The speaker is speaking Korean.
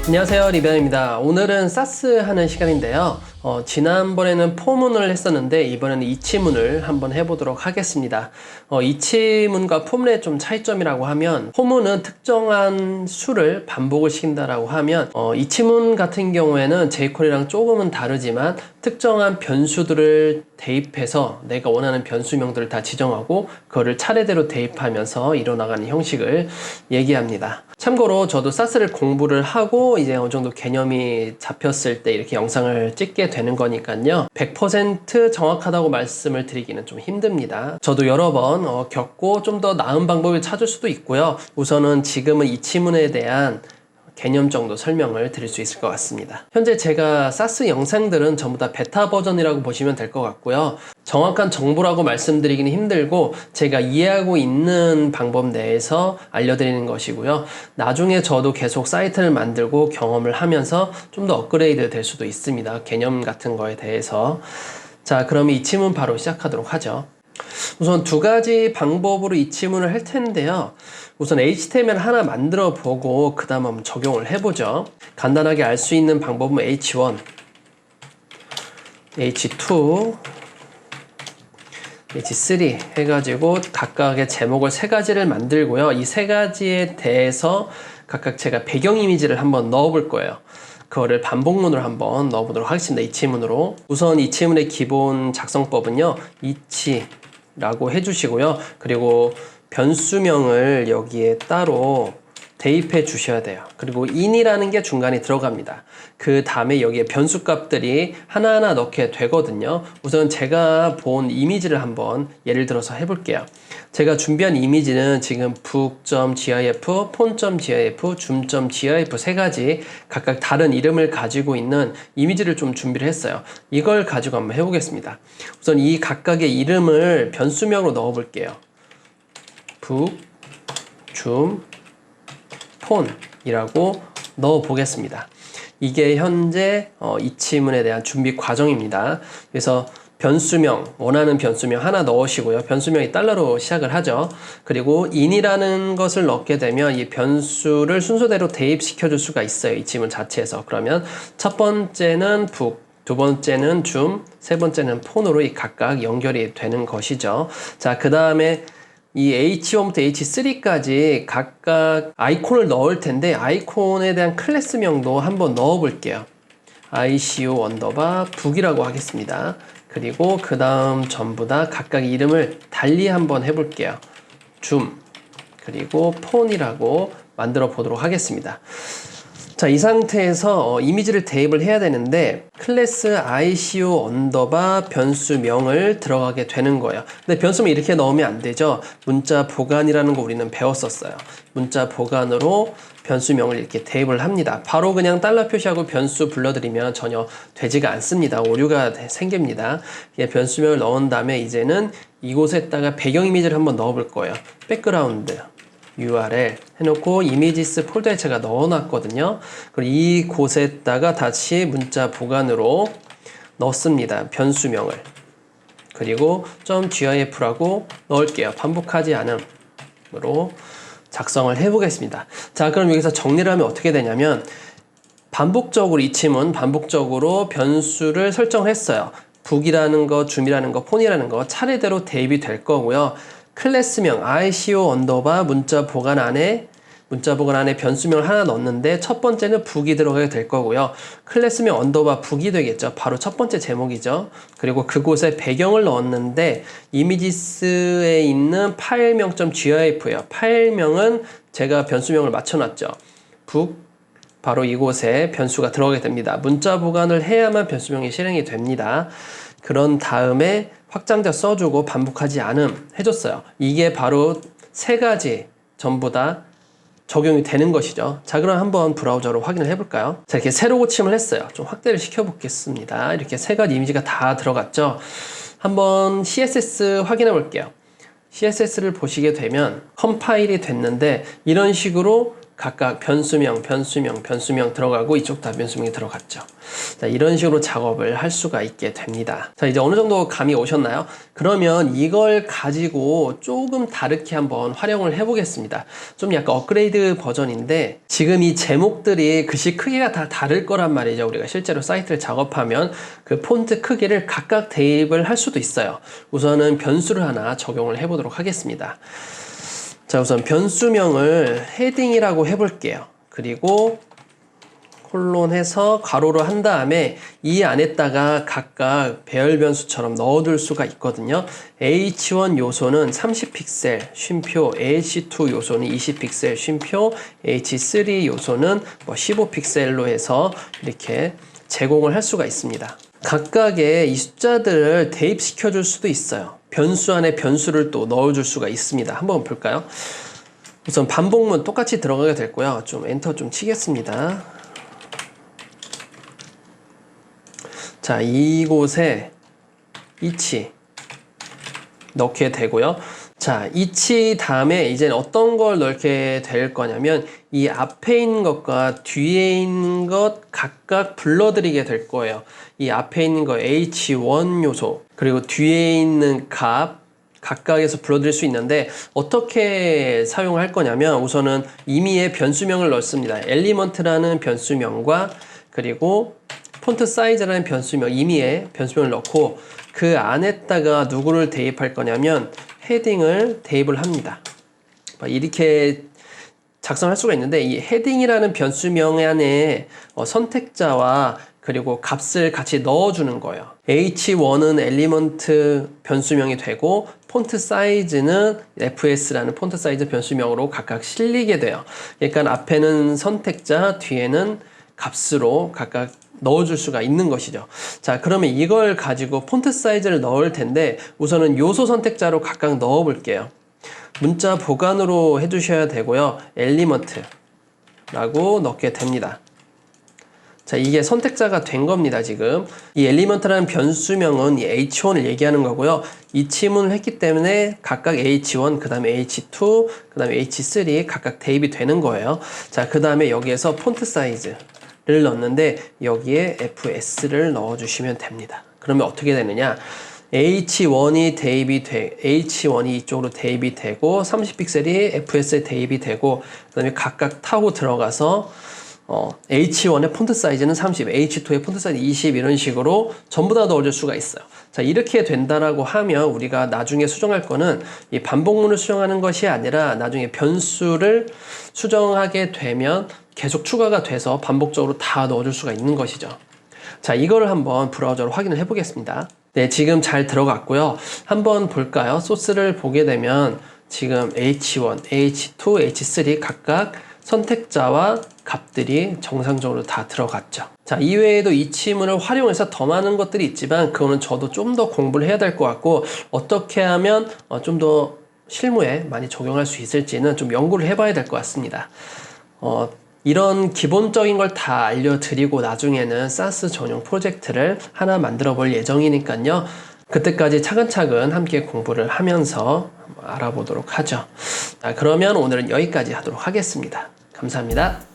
안녕하세요, 리변입니다. 오늘은 사스 하는 시간인데요. 지난번에는 포문을 했었는데 이번에는 이치문을 한번 해보도록 하겠습니다. 이치문과 포문의 좀 차이점이라고 하면, 포문은 특정한 수를 반복을 시킨다라고 하면, 이치문 같은 경우에는 jQuery랑 조금은 다르지만 특정한 변수들을 대입해서 내가 원하는 변수명들을 다 지정하고 그거를 차례대로 대입하면서 이뤄나가는 형식을 얘기합니다. 참고로 저도 사스를 공부를 하고 이제 어느 정도 개념이 잡혔을 때 이렇게 영상을 찍게 되는 거니까요. 100% 정확하다고 말씀을 드리기는 좀 힘듭니다. 저도 여러 번 겪고 좀 더 나은 방법을 찾을 수도 있고요. 우선은 지금은 이치문에 대한 개념 정도 설명을 드릴 수 있을 것 같습니다. 현재 제가 사스 영상들은 전부 다 베타 버전이라고 보시면 될 것 같고요. 정확한 정보라고 말씀드리기는 힘들고 제가 이해하고 있는 방법 내에서 알려드리는 것이고요. 나중에 저도 계속 사이트를 만들고 경험을 하면서 좀 더 업그레이드 될 수도 있습니다. 개념 같은 거에 대해서. 자, 그럼 이치문 바로 시작하도록 하죠. 우선 두 가지 방법으로 이치문을 할 텐데요. 우선 HTML 하나 만들어 보고 그 다음 한번 적용을 해보죠. 간단하게 알 수 있는 방법은 H1, H2, H3 해가지고 각각의 제목을 세 가지를 만들고요. 이 세 가지에 대해서 각각 제가 배경 이미지를 한번 넣어 볼 거예요. 그거를 반복문으로 한번 넣어보도록 하겠습니다. 이치문으로. 우선 이치문의 기본 작성법은요, 이치라고 해주시고요. 그리고 변수명을 여기에 따로 대입해 주셔야 돼요. 그리고 in이라는 게 중간에 들어갑니다. 그 다음에 여기에 변수 값들이 하나하나 넣게 되거든요. 우선 제가 본 이미지를 한번 예를 들어서 해볼게요. 제가 준비한 이미지는 지금 book.gif, font.gif, zoom.gif 세 가지 각각 다른 이름을 가지고 있는 이미지를 좀 준비를 했어요. 이걸 가지고 한번 해보겠습니다. 우선 이 각각의 이름을 변수명으로 넣어볼게요. book, zoom, 폰이라고 넣어 보겠습니다. 이게 현재 이치문에 대한 준비 과정입니다. 그래서 변수명, 원하는 변수명 하나 넣으시고요. 변수명이 달러로 시작을 하죠. 그리고 in이라는 것을 넣게 되면 이 변수를 순서대로 대입시켜 줄 수가 있어요. 이치문 자체에서. 그러면 첫 번째는 book, 두 번째는 zoom, 세 번째는 폰으로 각각 연결이 되는 것이죠. 자, 그 다음에 이 H1부터 H3까지 각각 아이콘을 넣을 텐데 아이콘에 대한 클래스명도 한번 넣어 볼게요. ICO 언더바 북이라고 하겠습니다. 그리고 그 다음 전부 다 각각 이름을 달리 한번 해볼게요. 줌, 그리고 폰이라고 만들어 보도록 하겠습니다. 자, 이 상태에서 이미지를 대입을 해야 되는데 클래스 ICO 언더바 변수명을 들어가게 되는 거예요. 근데 변수명 이렇게 넣으면 안 되죠. 문자 보관이라는 거 우리는 배웠었어요. 문자 보관으로 변수명을 이렇게 대입을 합니다. 바로 그냥 달러 표시하고 변수 불러드리면 전혀 되지가 않습니다. 오류가 생깁니다. 변수명을 넣은 다음에 이제는 이곳에다가 배경 이미지를 한번 넣어 볼 거예요. 백그라운드 URL 해놓고 이미지스 폴더에 제가 넣어놨거든요. 그리고 이곳에다가 다시 문자 보관으로 넣습니다. 변수명을. 그리고 .gif라고 넣을게요. 반복하지 않음으로 작성을 해보겠습니다. 자, 그럼 여기서 정리를 하면 어떻게 되냐면 반복적으로 이치문 반복적으로 변수를 설정했어요. 북이라는 거, 줌이라는 거, 폰이라는 거 차례대로 대입이 될 거고요. 클래스명 ICO 언더바 문자 보관 안에 변수명을 하나 넣었는데 첫 번째는 북이 들어가게 될 거고요. 클래스명 언더바 북이 되겠죠. 바로 첫 번째 제목이죠. 그리고 그곳에 배경을 넣었는데 이미지스에 있는 파일명 .gif예요. 파일명은 제가 변수명을 맞춰놨죠. 북 바로 이곳에 변수가 들어가게 됩니다. 문자 보관을 해야만 변수명이 실행이 됩니다. 그런 다음에 확장자 써주고 반복하지 않음 해줬어요. 이게 바로 세 가지 전부 다 적용이 되는 것이죠. 자, 그럼 한번 브라우저로 확인을 해볼까요? 자, 이렇게 새로 고침을 했어요. 좀 확대를 시켜보겠습니다. 이렇게 세 가지 이미지가 다 들어갔죠. 한번 CSS 확인해 볼게요. CSS를 보시게 되면 컴파일이 됐는데 이런 식으로 각각 변수명 들어가고 이쪽 다 변수명이 들어갔죠. 자, 이런 식으로 작업을 할 수가 있게 됩니다. 자, 이제 어느 정도 감이 오셨나요? 그러면 이걸 가지고 조금 다르게 한번 활용을 해보겠습니다. 좀 약간 업그레이드 버전인데 지금 이 제목들이 글씨 크기가 다 다를 거란 말이죠. 우리가 실제로 사이트를 작업하면 그 폰트 크기를 각각 대입을 할 수도 있어요. 우선은 변수를 하나 적용을 해보도록 하겠습니다. 자, 우선 변수명을 헤딩이라고 해볼게요. 그리고 콜론해서 가로로 한 다음에 이 안에다가 각각 배열 변수처럼 넣어둘 수가 있거든요. H1 요소는 30픽셀 쉼표, H2 요소는 20픽셀 쉼표, H3 요소는 15픽셀로 해서 이렇게 제공을 할 수가 있습니다. 각각의 이 숫자들을 대입시켜 줄 수도 있어요. 변수 안에 변수를 또 넣어줄 수가 있습니다. 한번 볼까요? 우선 반복문 똑같이 들어가게 됐고요. 좀 엔터 좀 치겠습니다. 자, 이곳에 이치 넣게 되고요. 자, 이치 다음에 이제 어떤 걸 넣게 될 거냐면 이 앞에 있는 것과 뒤에 있는 것 각각 불러드리게 될 거예요. 이 앞에 있는 거 H1 요소 그리고 뒤에 있는 값 각각에서 불러드릴 수 있는데 어떻게 사용할 거냐면 우선은 임의의 변수명을 넣습니다. 엘리먼트라는 변수명과 그리고 폰트 사이즈라는 변수명, 임의의 변수명을 넣고 그 안에다가 누구를 대입할 거냐면 헤딩을 대입을 합니다. 이렇게 작성할 수가 있는데 이 헤딩이라는 변수명 안에 선택자와 그리고 값을 같이 넣어주는 거예요. H1은 엘리먼트 변수명이 되고 폰트 사이즈는 FS라는 폰트 사이즈 변수명으로 각각 실리게 돼요. 그러니까 앞에는 선택자, 뒤에는 값으로 각각 넣어줄 수가 있는 것이죠. 자, 그러면 이걸 가지고 폰트 사이즈를 넣을 텐데 우선은 요소 선택자로 각각 넣어 볼게요. 문자 보관으로 해주셔야 되고요. 엘리먼트 라고 넣게 됩니다. 자, 이게 선택자가 된 겁니다. 지금 이 엘리먼트라는 변수명은 이 H1을 얘기하는 거고요. 이 치문을 했기 때문에 각각 H1, 그 다음에 H2, 그 다음에 H3 각각 대입이 되는 거예요. 자, 그 다음에 여기에서 폰트 사이즈를 넣는데 여기에 FS를 넣어주시면 됩니다. 그러면 어떻게 되느냐? H1이 이쪽으로 대입이 되고 30픽셀이 FS에 대입이 되고 그 다음에 각각 타고 들어가서 H1의 폰트 사이즈는 30, H2의 폰트 사이즈 20 이런 식으로 전부 다 넣어줄 수가 있어요. 자, 이렇게 된다라고 하면 우리가 나중에 수정할 거는 이 반복문을 수정하는 것이 아니라 나중에 변수를 수정하게 되면 계속 추가가 돼서 반복적으로 다 넣어줄 수가 있는 것이죠. 자, 이거를 한번 브라우저로 확인을 해보겠습니다. 네, 지금 잘 들어갔고요. 한번 볼까요? 소스를 보게 되면 지금 H1, H2, H3 각각 선택자와 값들이 정상적으로 다 들어갔죠. 자, 이외에도 이 치문을 활용해서 더 많은 것들이 있지만 그거는 저도 좀 더 공부를 해야 될 것 같고 어떻게 하면 좀 더 실무에 많이 적용할 수 있을지는 좀 연구를 해봐야 될 것 같습니다. 이런 기본적인 걸 다 알려드리고 나중에는 SaaS 전용 프로젝트를 하나 만들어 볼 예정이니까요. 그때까지 차근차근 함께 공부를 하면서 알아보도록 하죠. 자, 그러면 오늘은 여기까지 하도록 하겠습니다. 감사합니다.